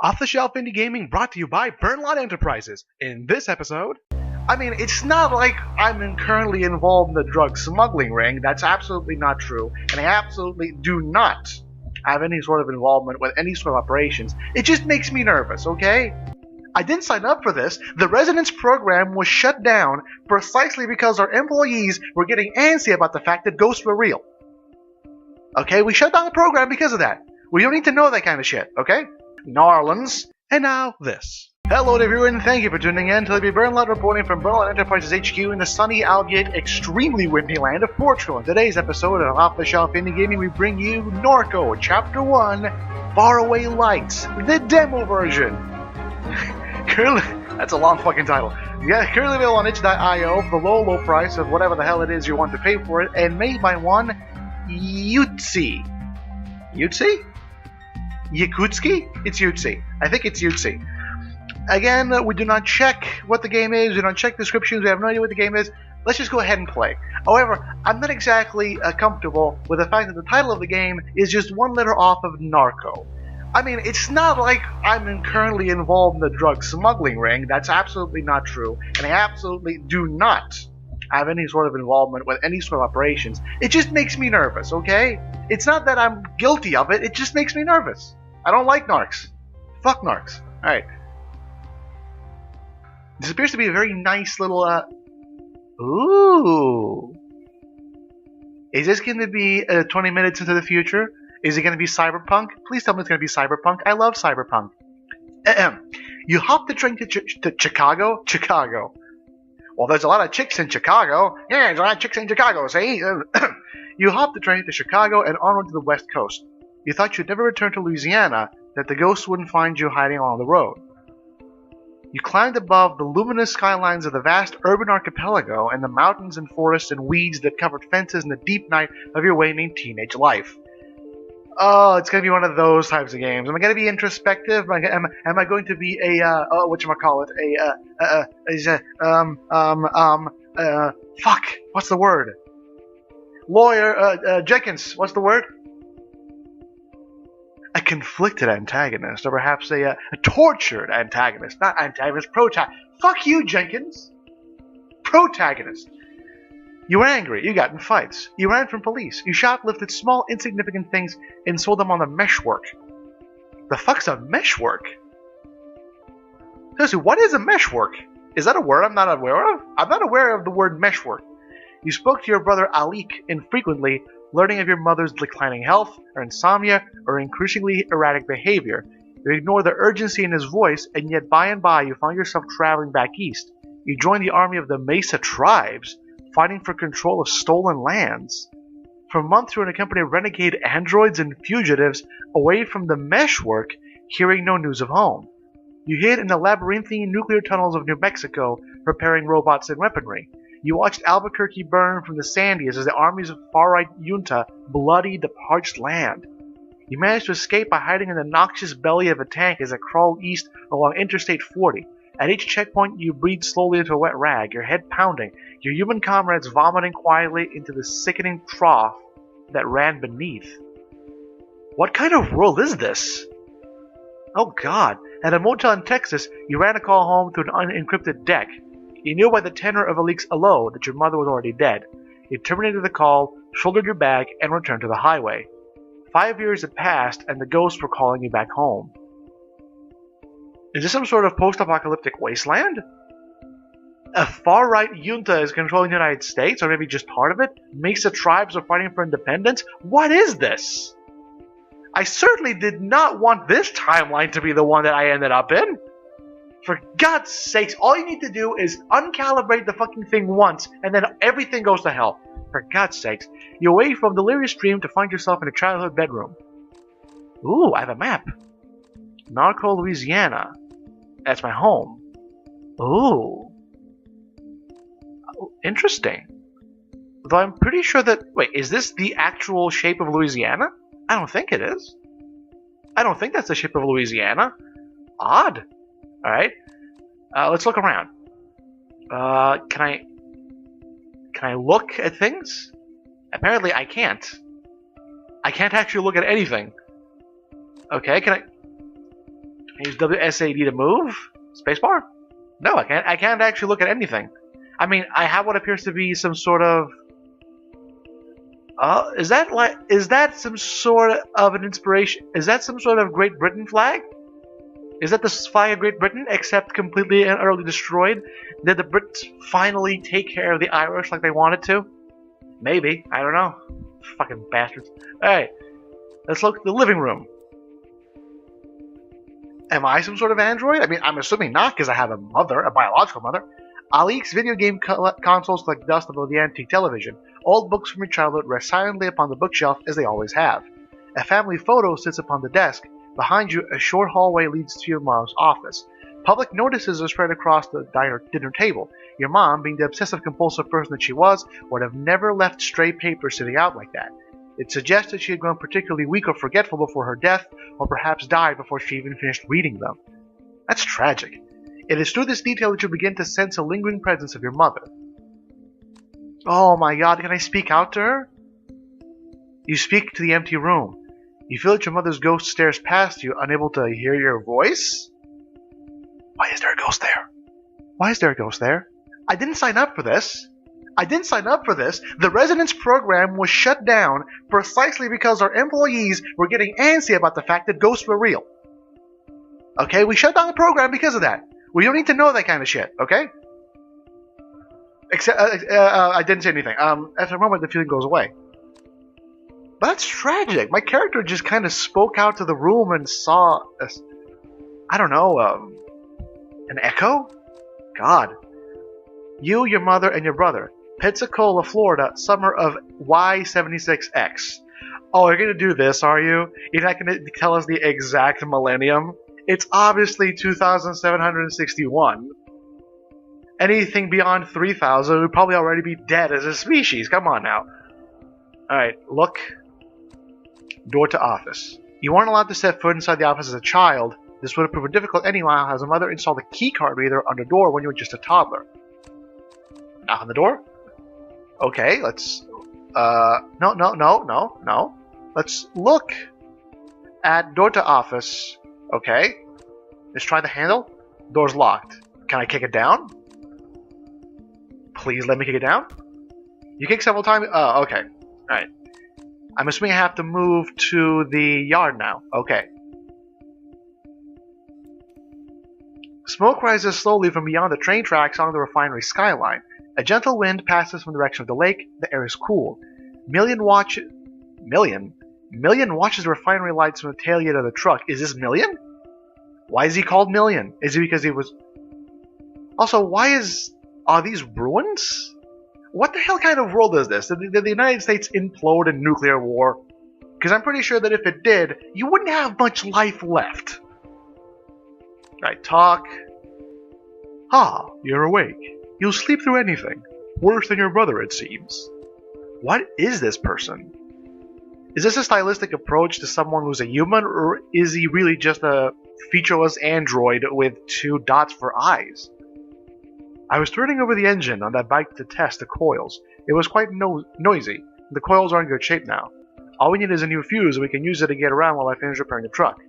Off-the-shelf indie gaming brought to you by Burnalot Enterprises. In this episode, it's not like I'm currently involved in the drug smuggling ring. That's absolutely not true, and I absolutely do not have any sort of involvement with any sort of operations. It just makes me nervous, okay? I didn't sign up for this. The residence program was shut down precisely because our employees were getting antsy about the fact that ghosts were real. Okay, we shut down the program because of that. We don't need to know that kind of shit, okay? Narlands. And now this. Hello everyone, thank you for tuning in to the Burnalot reporting from Burnalot Enterprises HQ in the sunny, albeit extremely windy land of Portugal. In today's episode of Off the Shelf Indie Gaming, we bring you Norco, Chapter 1, Faraway Lights, the demo version. Currently, that's a long fucking title. Yeah, currently available on itch.tio for the low price of whatever the hell it is you want to pay for it, and made by one Yutsi. Yutsi? Yakutski? It's Yutsi. I think it's Yutsi. Again, we do not check what the game is, we don't check descriptions, we have no idea what the game is. Let's just go ahead and play. However, I'm not exactly comfortable with the fact that the title of the game is just one letter off of Narco. It's not like I'm currently involved in the drug smuggling ring. That's absolutely not true, and I absolutely do not have any sort of involvement with any sort of operations. It just makes me nervous, okay? It's not that I'm guilty of it, it just makes me nervous. I don't like narcs. Fuck narcs. Alright. This appears to be a very nice little, Ooh. Is this going to be 20 minutes into the future? Is it going to be cyberpunk? Please tell me it's going to be cyberpunk. I love cyberpunk. You hop the train to Chicago? Chicago. Well, there's a lot of chicks in Chicago. Yeah, there's a lot of chicks in Chicago, see? You hop the train to Chicago and onward to the west coast. You thought you'd never return to Louisiana, that the ghosts wouldn't find you hiding along the road. You climbed above the luminous skylines of the vast urban archipelago and the mountains and forests and weeds that covered fences in the deep night of your waning teenage life. Oh, it's going to be one of those types of games. Am I going to be introspective? Am I going to be a, whatchamacallit, fuck, what's the word? Lawyer, Jenkins, what's the word? A conflicted antagonist, or perhaps a tortured antagonist. Not antagonist, protagonist. Fuck you, Jenkins! Protagonist. You were angry, you got in fights, you ran from police, you shoplifted small insignificant things and sold them on the meshwork. The fuck's a meshwork? Seriously, what is a meshwork? Is that a word I'm not aware of? I'm not aware of the word meshwork. You spoke to your brother Alik infrequently, learning of your mother's declining health, or insomnia, or increasingly erratic behavior. You ignored the urgency in his voice, and yet by and by you found yourself traveling back east. You joined the army of the Mesa tribes, fighting for control of stolen lands. For months you were in a company of renegade androids and fugitives away from the meshwork, hearing no news of home. You hid in the labyrinthine nuclear tunnels of New Mexico, preparing robots and weaponry. You watched Albuquerque burn from the Sandies as the armies of far-right junta bloodied the parched land. You managed to escape by hiding in the noxious belly of a tank as it crawled east along Interstate 40. At each checkpoint, you breathed slowly into a wet rag, your head pounding, your human comrades vomiting quietly into the sickening trough that ran beneath. What kind of world is this? Oh God, at a motel in Texas, you ran a call home through an unencrypted deck. You knew by the tenor of Alik's hello that your mother was already dead. You terminated the call, shouldered your bag, and returned to the highway. 5 years had passed, and the ghosts were calling you back home. Is this some sort of post-apocalyptic wasteland? A far-right junta is controlling the United States, or maybe just part of it? Mesa tribes are fighting for independence? What is this? I certainly did not want this timeline to be the one that I ended up in. For God's sakes, all you need to do is uncalibrate the fucking thing once, and then everything goes to hell. For God's sakes. You awake from delirious dream to find yourself in a childhood bedroom. Ooh, I have a map. Norco, Louisiana. That's my home. Ooh. Interesting. Though I'm pretty sure that... Wait, is this the actual shape of Louisiana? I don't think it is. I don't think that's the shape of Louisiana. Odd. Alright. Let's look around. Can I look at things? Apparently I can't. I can't actually look at anything. Okay, can I... Use WSAD to move? Spacebar? No, I can't. I can't actually look at anything. I mean, I have what appears to be some sort of... is that some sort of an inspiration? Is that some sort of Great Britain flag? Is that the flag of Great Britain, except completely and utterly destroyed? Did the Brits finally take care of the Irish like they wanted to? Maybe. I don't know. Fucking bastards. Alright, let's look at the living room. Am I some sort of android? I mean, I'm assuming not, because I have a mother, a biological mother. Alik's video game consoles collect dust above the antique television. Old books from your childhood rest silently upon the bookshelf, as they always have. A family photo sits upon the desk. Behind you, a short hallway leads to your mom's office. Public notices are spread across the dinner table. Your mom, being the obsessive-compulsive person that she was, would have never left stray papers sitting out like that. It suggests that she had grown particularly weak or forgetful before her death, or perhaps died before she even finished reading them. That's tragic. It is through this detail that you begin to sense a lingering presence of your mother. Oh my god, can I speak out to her? You speak to the empty room. You feel that your mother's ghost stares past you, unable to hear your voice? Why is there a ghost there? Why is there a ghost there? I didn't sign up for this. I didn't sign up for this. The residence program was shut down precisely because our employees were getting antsy about the fact that ghosts were real. Okay, we shut down the program because of that. We don't need to know that kind of shit, okay? Except, I didn't say anything. After a moment, the feeling goes away. But that's tragic. My character just kind of spoke out to the room and saw, I don't know, an echo? God. You, your mother, and your brother. Pensacola, Florida, summer of Y76X. Oh, you're going to do this, are you? You're not going to tell us the exact millennium? It's obviously 2761. Anything beyond 3000 would probably already be dead as a species. Come on now. Alright, look. Door to office. You weren't allowed to set foot inside the office as a child. This would have proven difficult anyhow, as a mother installed a key card reader on the door when you were just a toddler. Knock on the door? Okay, let's... No. Let's look at door to office. Okay. Let's try the handle. Door's locked. Can I kick it down? Please let me kick it down. You kick several times. Oh, okay. Alright. I'm assuming I have to move to the yard now. Okay. Smoke rises slowly from beyond the train tracks onto the refinery skyline. A gentle wind passes from the direction of the lake. The air is cool. Million watches the refinery lights from the tailgate of the truck. Is this Million? Why is he called Million? Is it because he was... Also, are these ruins? What the hell kind of world is this? Did the United States implode in nuclear war? Because I'm pretty sure that if it did, you wouldn't have much life left. Alright, talk. Ah, you're awake. You'll sleep through anything. Worse than your brother, it seems. What is this person? Is this a stylistic approach to someone who's a human, or is he really just a featureless android with 2 dots for eyes? I was turning over the engine on that bike to test the coils. It was quite noisy. The coils are in good shape now. All we need is a new fuse, and we can use it to get around while I finish repairing the truck.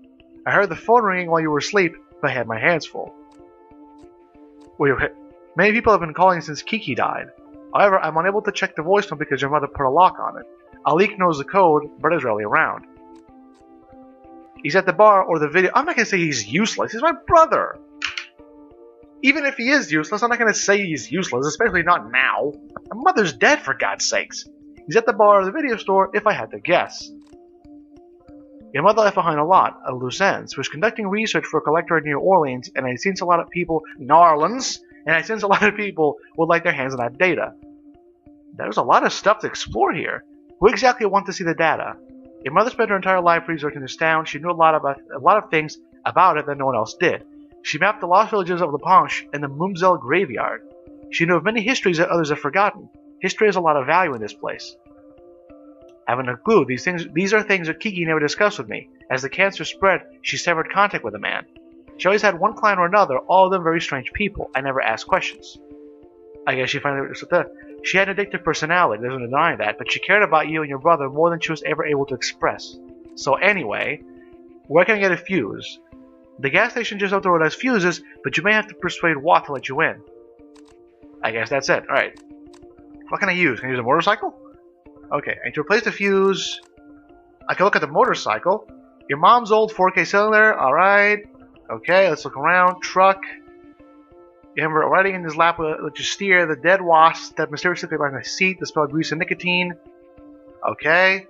I heard the phone ringing while you were asleep, but I had my hands full. Wait. Many people have been calling since Kiki died. However, I'm unable to check the voicemail because your mother put a lock on it. Alik knows the code, but is rarely around. He's at the bar or the video. I'm not going to say he's useless. He's my brother. Even if he is useless, I'm not going to say he's useless, especially not now. My mother's dead, for God's sakes. He's at the bar or the video store, if I had to guess. Your mother left behind a lot, a loose ends. She was conducting research for a collector in New Orleans, and I sense a lot of people... would like their hands on that data. There's a lot of stuff to explore here. Who exactly want to see the data? Your mother spent her entire life researching this town. She knew a lot of things about it that no one else did. She mapped the lost villages of La Panche and the Mumzel graveyard. She knew of many histories that others have forgotten. History has a lot of value in this place. I haven't a clue. These are things that Kiki never discussed with me. As the cancer spread, she severed contact with the man. She always had one client or another, all of them very strange people. I never asked questions. I guess she finally understood that. She had an addictive personality, there's no denying that, but she cared about you and your brother more than she was ever able to express. So anyway, where can I get a fuse? The gas station just up the road has fuses, but you may have to persuade Watt to let you in. I guess that's it. Alright. What can I use? Can I use a motorcycle? Okay, I need to replace the fuse. I can look at the motorcycle. Your mom's old 4K cylinder. Alright. Okay, let's look around. Truck. You have her riding in his lap with you steer. The dead wasp that mysteriously lies on the seat. The smell of grease and nicotine. Okay.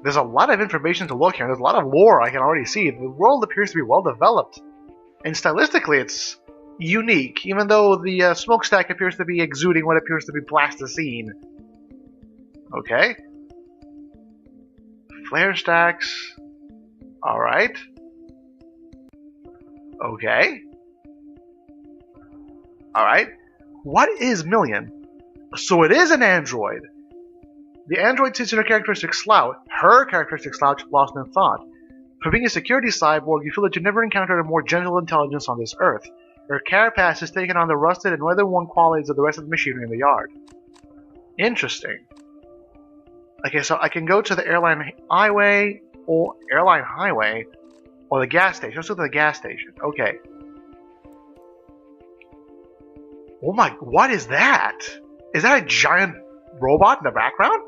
There's a lot of information to look here. There's a lot of lore I can already see. The world appears to be well developed. And stylistically, it's unique, even though the smokestack appears to be exuding what appears to be plasticine. Okay. Flare stacks. Alright. Okay. Alright. What is Million? So it is an android. The android sits in her characteristic slouch, lost in thought. For being a security cyborg, you feel that you never encountered a more gentle intelligence on this earth. Her carapace has taken on the rusted and weather-worn qualities of the rest of the machinery in the yard. Interesting. Okay, so I can go to the airline highway, or the gas station. Let's go to the gas station. Okay. Oh my, what is that? Is that a giant robot in the background?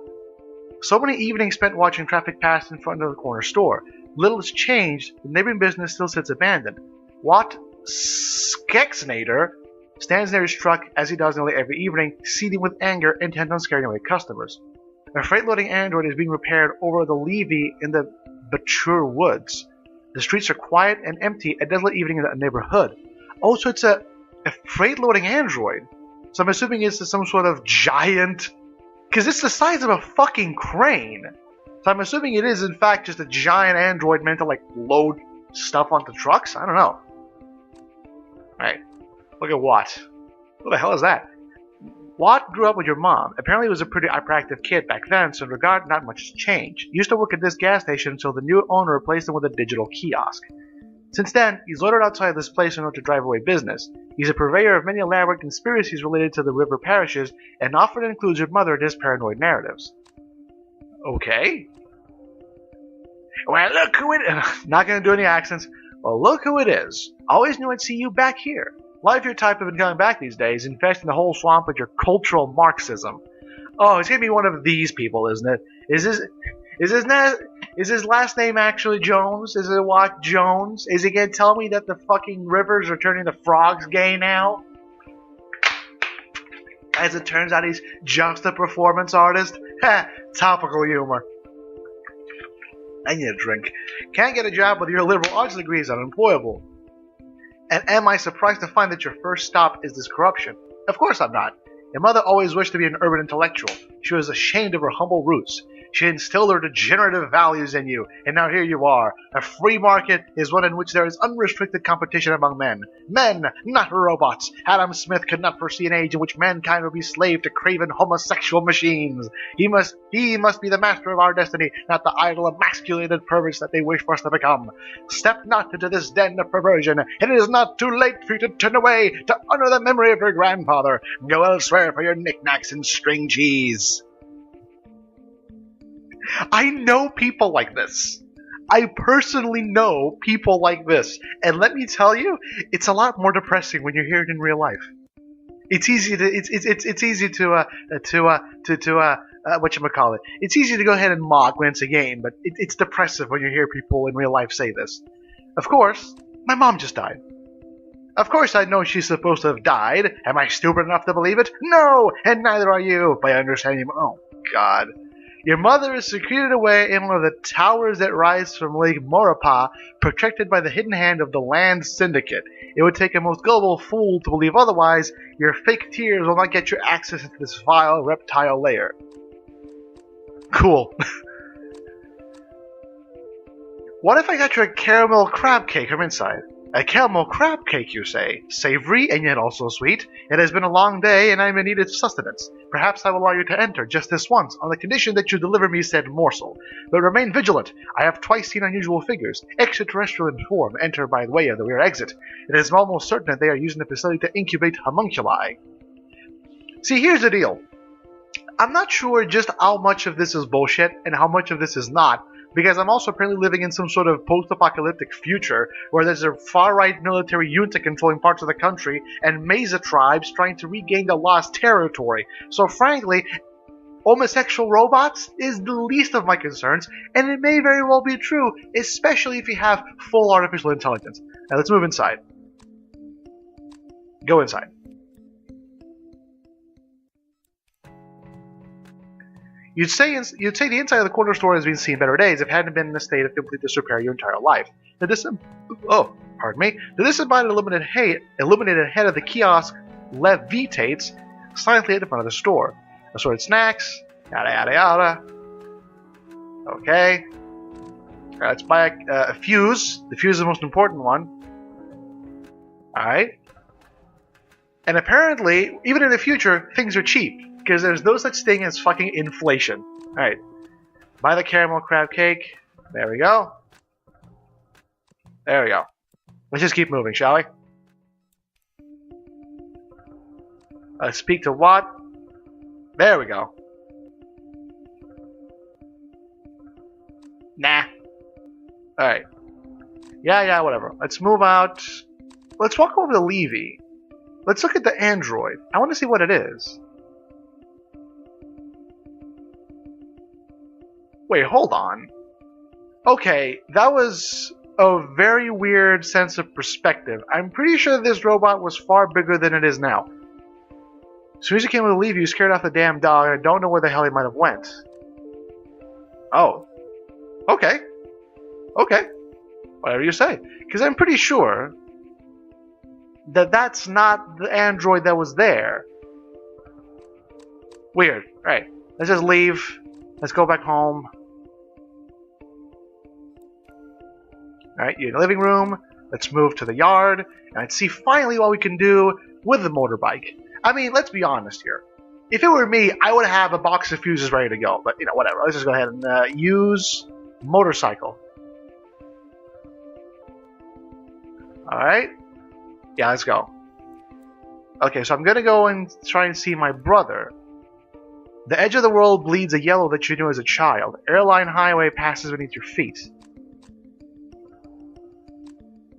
So many evenings spent watching traffic pass in front of the corner store. Little has changed, the neighboring business still sits abandoned. Watt Skexnader stands near his truck as he does nearly every evening, seething with anger, intent on scaring away customers. A freight-loading android is being repaired over the levee in the Bature Woods. The streets are quiet and empty, a desolate evening in the neighborhood. Oh, so it's a freight-loading android. So I'm assuming it's some sort of giant... Because it's the size of a fucking crane. So I'm assuming it is, in fact, just a giant android meant to, like, load stuff onto trucks? I don't know. Alright. Look at Watt. Who the hell is that? Watt grew up with your mom. Apparently he was a pretty hyperactive kid back then, so in regard, not much has changed. He used to work at this gas station until the new owner replaced him with a digital kiosk. Since then, he's loitered outside this place in order to drive away business. He's a purveyor of many elaborate conspiracies related to the river parishes, and often includes your mother in his paranoid narratives. Okay. Well, look who it is. Not gonna do any accents. Well, look who it is. Always knew I'd see you back here. A lot of your type have been coming back these days, infesting the whole swamp with your cultural Marxism. Oh, it's gonna be one of these people, isn't it? Is his last name actually Jones? Is it Watt Jones? Is he gonna tell me that the fucking rivers are turning the frogs gay now? As it turns out, he's just a performance artist. Ha! Topical humor. I need a drink. Can't get a job with your liberal arts degree is unemployable. And am I surprised to find that your first stop is this corruption? Of course I'm not. Your mother always wished to be an urban intellectual. She was ashamed of her humble roots. She instilled her degenerative values in you, and now here you are. A free market is one in which there is unrestricted competition among men. Men, not robots. Adam Smith could not foresee an age in which mankind would be slave to craven homosexual machines. He must be the master of our destiny, not the idle emasculated perverts that they wish for us to become. Step not into this den of perversion, and it is not too late for you to turn away to honor the memory of your grandfather. Go elsewhere for your knickknacks and string cheese. I know people like this. I personally know people like this, and let me tell you, it's a lot more depressing when you hear it in real life. It's easy to it's easy to whatchamacallit. It's easy to go ahead and mock when it's a game, but it's depressive when you hear people in real life say this. Of course, my mom just died. Of course I know she's supposed to have died. Am I stupid enough to believe it? No, and neither are you. By understanding, oh God. Your mother is secreted away in one of the towers that rise from Lake Maurepas, protected by the hidden hand of the Land Syndicate. It would take a most gullible fool to believe otherwise. Your fake tears will not get you access into this vile reptile lair. Cool. What if I got you a caramel crab cake from inside? A caramel crab cake, you say? Savory and yet also sweet. It has been a long day, and I am in need of sustenance. Perhaps I will allow you to enter just this once, on the condition that you deliver me said morsel. But remain vigilant. I have twice seen unusual figures, extraterrestrial in form, enter by the way of the rear exit. It is almost certain that they are using the facility to incubate homunculi. See, here's the deal. I'm not sure just how much of this is bullshit and how much of this is not, because I'm also apparently living in some sort of post-apocalyptic future where there's a far-right military junta controlling parts of the country and Mesa tribes trying to regain the lost territory. So frankly, homosexual robots is the least of my concerns, and it may very well be true, especially if you have full artificial intelligence. Now let's move inside. Go inside. You'd say the inside of the corner store has been seen better days if it hadn't been in a state of complete disrepair your entire life. The disembodied illuminated head of the kiosk levitates silently at the front of the store. Assorted snacks, yada yada yada. Okay. Let's buy a fuse. The fuse is the most important one. Alright. And apparently, even in the future, things are cheap. Because there's no such thing as fucking inflation. Alright. Buy the caramel crab cake. There we go. There we go. Let's just keep moving, shall we? Speak to what? There we go. Nah. Alright. Yeah, whatever. Let's move out. Let's walk over to Levy. Let's look at the android. I want to see what it is. Wait, hold on. Okay, that was a very weird sense of perspective. I'm pretty sure this robot was far bigger than it is now. As soon as you came to leave, you scared off the damn dog, and I don't know where the hell he might have went. Oh. Okay. Okay. Whatever you say. Because I'm pretty sure that that's not the android that was there. Weird. Alright. Let's just leave. Let's go back home. Alright, you're in the living room. Let's move to the yard. And let's see finally what we can do with the motorbike. I mean, let's be honest here. If it were me, I would have a box of fuses ready to go. But, you know, whatever. Let's just go ahead and use motorcycle. Alright. Yeah, let's go. Okay, so I'm going to go and try and see my brother. The edge of the world bleeds a yellow that you knew as a child. Airline highway passes beneath your feet.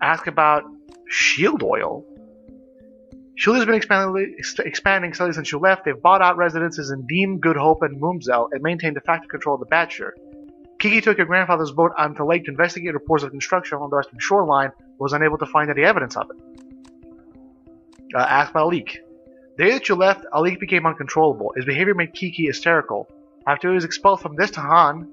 Ask about shield oil. Shield has been expanding steadily since you left. They've bought out residences in Deem, Good Hope, and Mumzel and maintained de facto control of the Batcher. Kiki took your grandfather's boat onto lake to investigate reports of construction along the western shoreline, but was unable to find any evidence of it. Asked by Alik. The day that you left, Alik became uncontrollable. His behavior made Kiki hysterical. After he was expelled from Destrehan,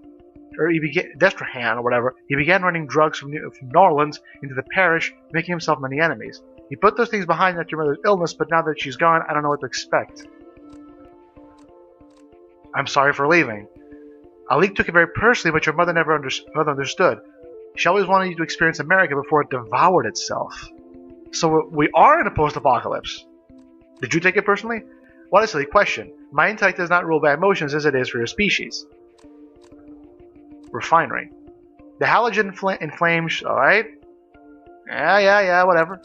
or whatever, he began running drugs from New Orleans into the parish, making himself many enemies. He put those things behind after your mother's illness, but now that she's gone, I don't know what to expect. I'm sorry for leaving. Alik took it very personally, but your mother never understood. She always wanted you to experience America before it devoured itself. So we are in a post-apocalypse. Did you take it personally? What a silly question. My intellect does not rule by emotions as it is for your species. Refinery. The halogen in flames, alright? Yeah, whatever.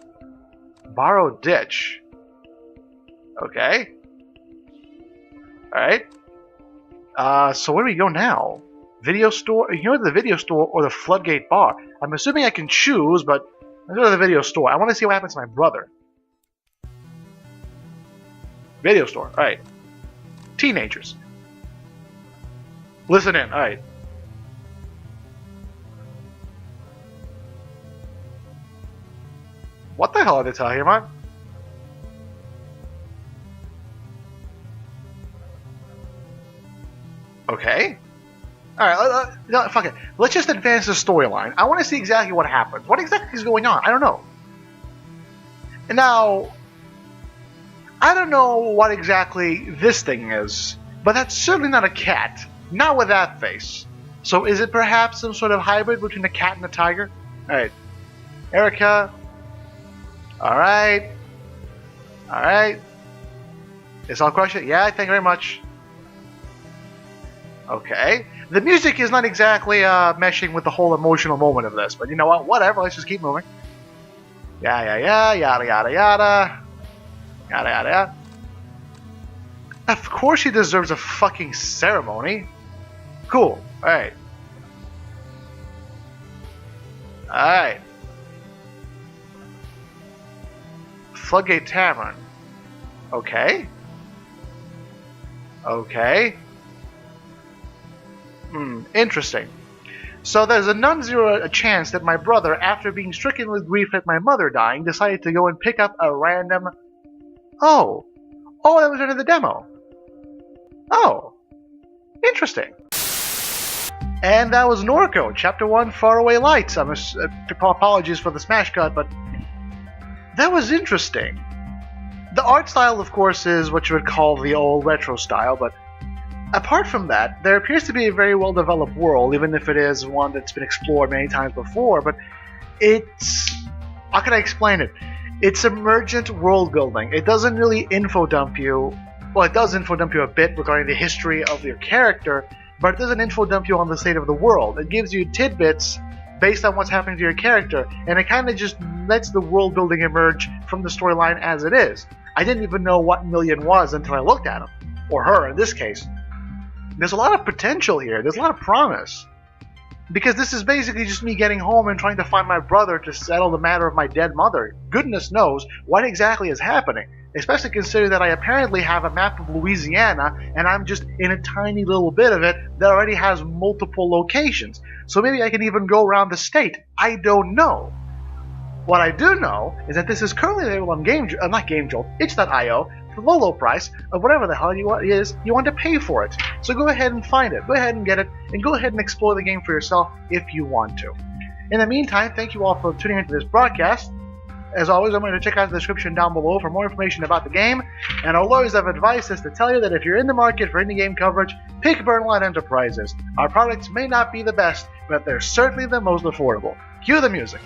Borrow ditch. Okay. Alright. So where do we go now? Video store? You know, the video store or the floodgate bar. I'm assuming I can choose, but let's go to the video store. I want to see what happens to my brother. Video store. Alright. Teenagers. Listen in. Alright. What the hell are they telling you, man? Okay. Alright, no, fuck it. Let's just advance the storyline. I want to see exactly what happens. What exactly is going on? I don't know. And now, I don't know what exactly this thing is, but that's certainly not a cat. Not with that face. So is it perhaps some sort of hybrid between a cat and a tiger? Alright. Erica. Alright. Alright. Is I'll crush it? Yeah, thank you very much. Okay. The music is not exactly meshing with the whole emotional moment of this, but you know what? Whatever, let's just keep moving. Yeah, yada yada yada. Yada yada yada. Of course he deserves a fucking ceremony. Cool. Alright. Alright. Floodgate Tavern. Okay. Okay. Interesting. So there's a non-zero chance that my brother, after being stricken with grief at my mother dying, decided to go and pick up a random... Oh, that was under the demo. Oh, interesting. And that was Norco, Chapter 1, Faraway Lights. Apologies for the smash cut, but that was interesting. The art style, of course, is what you would call the old retro style, but apart from that, there appears to be a very well-developed world, even if it is one that's been explored many times before, but it's... How can I explain it? It's emergent world building. It doesn't really info dump you. Well, it does info dump you a bit regarding the history of your character, but it doesn't info dump you on the state of the world. It gives you tidbits based on what's happening to your character, and it kind of just lets the world building emerge from the storyline as it is. I didn't even know what Million was until I looked at him. Or her, in this case. There's a lot of potential here. There's a lot of promise. Because this is basically just me getting home and trying to find my brother to settle the matter of my dead mother. Goodness knows what exactly is happening. Especially considering that I apparently have a map of Louisiana, and I'm just in a tiny little bit of it that already has multiple locations. So maybe I can even go around the state. I don't know. What I do know is that this is currently available on itch.io for the low price of whatever the hell you want to pay for it. So go ahead and find it, go ahead and get it, and go ahead and explore the game for yourself if you want to. In the meantime, thank you all for tuning into this broadcast. As always, I'm going to check out the description down below for more information about the game, and I'll always have advice is to tell you that if you're in the market for indie game coverage, pick Burnalot Enterprises. Our products may not be the best, but they're certainly the most affordable. Cue the music.